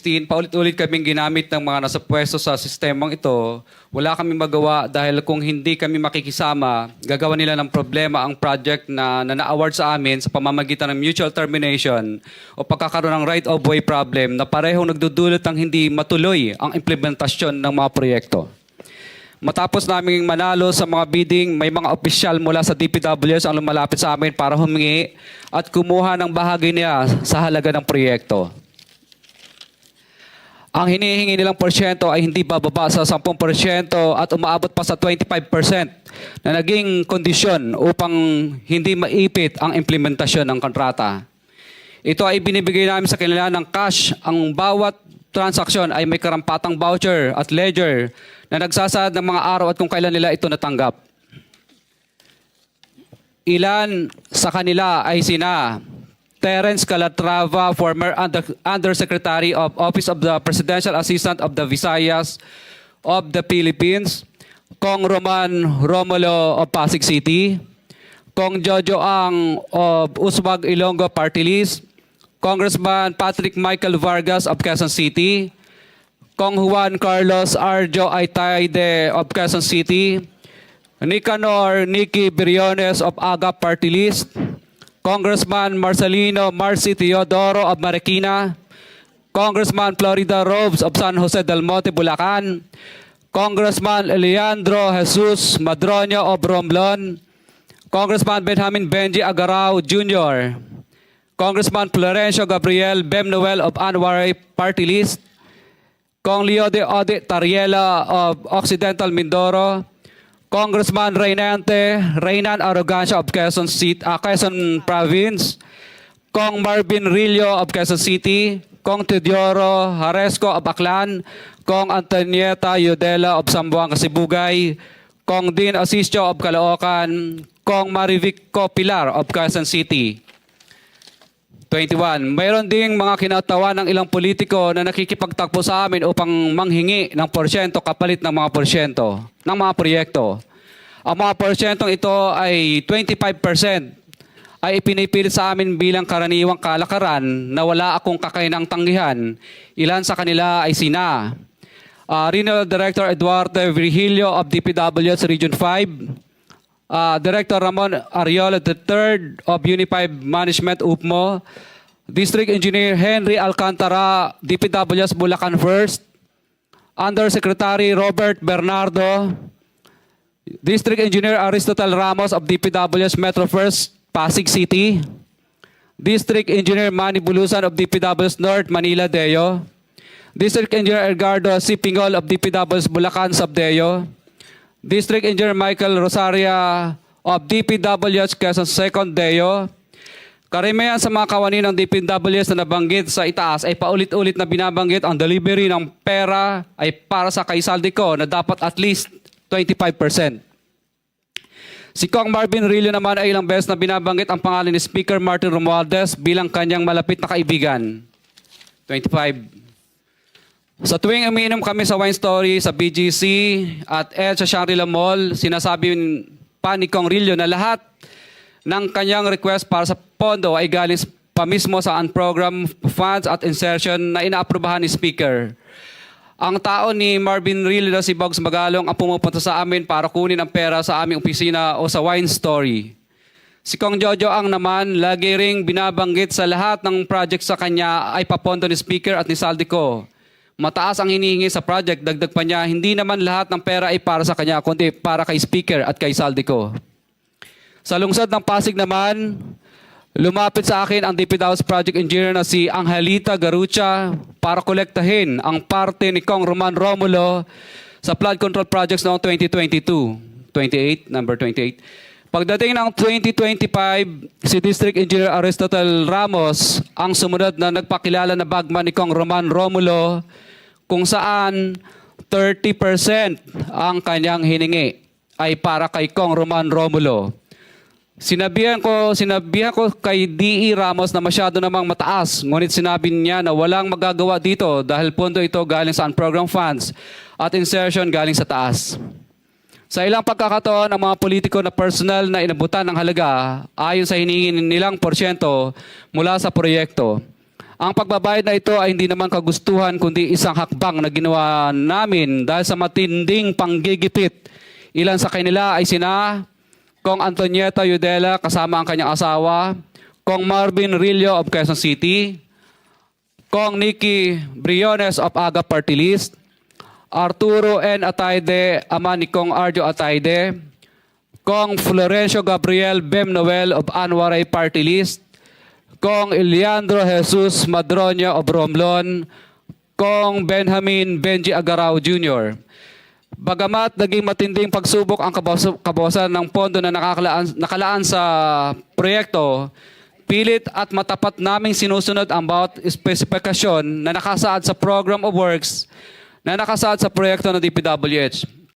Paulit-ulit kaming ginamit ng mga nasa pwesto sa sistemang ito. Wala kami magawa dahil kung hindi kami makikisama, gagawa nila ng problema ang project na na-award sa amin sa pamamagitan ng mutual termination o pagkakaroon ng right-of-way problem na parehong nagdudulot ng hindi matuloy ang implementasyon ng mga proyekto. Matapos naming manalo sa mga bidding, may mga opisyal mula sa DPWS ang lumalapit sa amin para humingi at kumuha ng bahagi niya sa halaga ng proyekto. Ang hinihingi nilang porsyento ay hindi bababa sa 10% at umaabot pa sa 25% na naging kondisyon upang hindi maipit ang implementasyon ng kontrata. Ito ay binibigay namin sa kanila ng cash. Ang bawat transaksyon ay may karampatang voucher at ledger na nagsasaad ng mga araw at kung kailan nila ito natanggap. Ilan sa kanila ay sina Terence Calatrava, former Undersecretary of Office of the Presidential Assistant of the Visayas of the Philippines, Kong Roman Romulo of Pasig City, Kong Jojo Ang of Uswag Ilonggo Party List, Congressman Patrick Michael Vargas of Quezon City, Kong Juan Carlos Arjo Aitaide of Quezon City, Nicanor Nicky Briones of Agap Party List, Congressman Marcelino Marcy Teodoro of Marikina, Congressman Florida Robes of San Jose del Monte, Bulacan, Congressman Leandro Jesus Madroño of Romblon, Congressman Benjamin Benji Agarao Jr., Congressman Florencio Gabriel Bemnoel of Anwaray Party List, Kong Leo de Ode Tariela of Occidental Mindoro, Congressman Reynan Arrogancia of Quezon Province, Kong Marvin Rillo of Quezon City, Kong Teodoro Haresco of Aklan, Kong Antonieta Yudela of Zamboanga, Sibugay, Kong Dean Asisio of Caloocan, Kong Marivico Pilar of Quezon City. 21. Mayroon ding mga kinatawa ng ilang politiko na nakikipagtakbo sa amin upang manghingi ng porsyento kapalit ng mga porsyento ng mga proyekto. Ang mga porsyentong ito ay 25% ay ipinipilit sa amin bilang karaniwang kalakaran na wala akong kakainang tanggihan. Ilan sa kanila ay sina Regional Director Eduardo Virgilio of DPWS Region 5, Director Ramon Ariola III of Unified Management UPMO, District Engineer Henry Alcantara, DPWS Bulacan First, Undersecretary Robert Bernardo, District Engineer Aristotle Ramos of DPWS Metro First, Pasig City, District Engineer Manny Bulusan of DPWS North, Manila Deo, District Engineer Edgardo C. Pingol of DPWS Bulacan Subdeo, District Engineer Michael Rosaria of DPWS Quezon Second Deo. Karamihan sa mga kawani ng DPWS na nabanggit sa itaas ay paulit-ulit na binabanggit ang delivery ng pera ay para sa kay Saldico na dapat at least 25%. Si Kong Marvin Rillo naman ay ilang beses na binabanggit ang pangalan ni Speaker Martin Romualdez bilang kanyang malapit na kaibigan. 25. Sa tuwing umiinom kami sa Wine Story, sa BGC at sa Shangri-La Mall, sinasabi pa ni Kong Rillo na lahat ng kanyang request para sa pondo ay galing pa mismo sa unprogrammed funds at insertion na inaaprubahan ni Speaker. Ang tao ni Marvin Rillo na si Bogs Magalong ang pumupunta sa amin para kunin ang pera sa aming opisina o sa Wine Story. Si Kong Jojo Ang naman, lagi ring binabanggit sa lahat ng project sa kanya ay papondo ni Speaker at ni Saldico. Mataas ang hinihingi sa project, dagdag pa niya, hindi naman lahat ng pera ay para sa kanya, kundi para kay Speaker at kay Saldico. Sa lungsod ng Pasig naman, lumapit sa akin ang DPWS Project Engineer na si Angelita Garucha para kolektahin ang parte ni Kong Roman Romulo sa flood control projects noong 2022. Number 28. Pagdating ng 2025, si District Engineer Aristotle Ramos ang sumunod na nagpakilala na bagman ni Kong Roman Romulo kung saan 30% ang kanyang hiningi ay para kay Kong Roman Romulo. Sinabihan ko kay D.E. Ramos na masyado namang mataas, ngunit sinabi niya na walang magagawa dito dahil pondo ito galing sa unprogrammed funds at insertion galing sa taas. Sa ilang pagkakataon, ang mga politiko na personal na inabutan ng halaga ayon sa hinihingi nilang porsyento mula sa proyekto Ang pagbabayad na ito ay hindi naman kagustuhan kundi isang hakbang na ginawa namin dahil sa matinding panggigipit. Ilan sa kanila ay sina Kong Antonieta Yudela kasama ang kanyang asawa, Kong Marvin Rillo of Quezon City, Kong Nikki Briones of Aga Party List, Arturo N. Ataide, ama ni Kong Arjo Ataide, Kong Florencio Gabriel Bem Noel of Anwaray Party List, Kong Eliandro Jesus Madroño of Romblon, Kong Benjamin Benji Agarao Jr. Bagamat naging matinding pagsubok ang kabawasan ng pondo na nakalaan sa proyekto, pilit at matapat naming sinusunod ang bawat espesipikasyon na nakasaad sa Program of Works na nakasaad sa proyekto ng DPWH.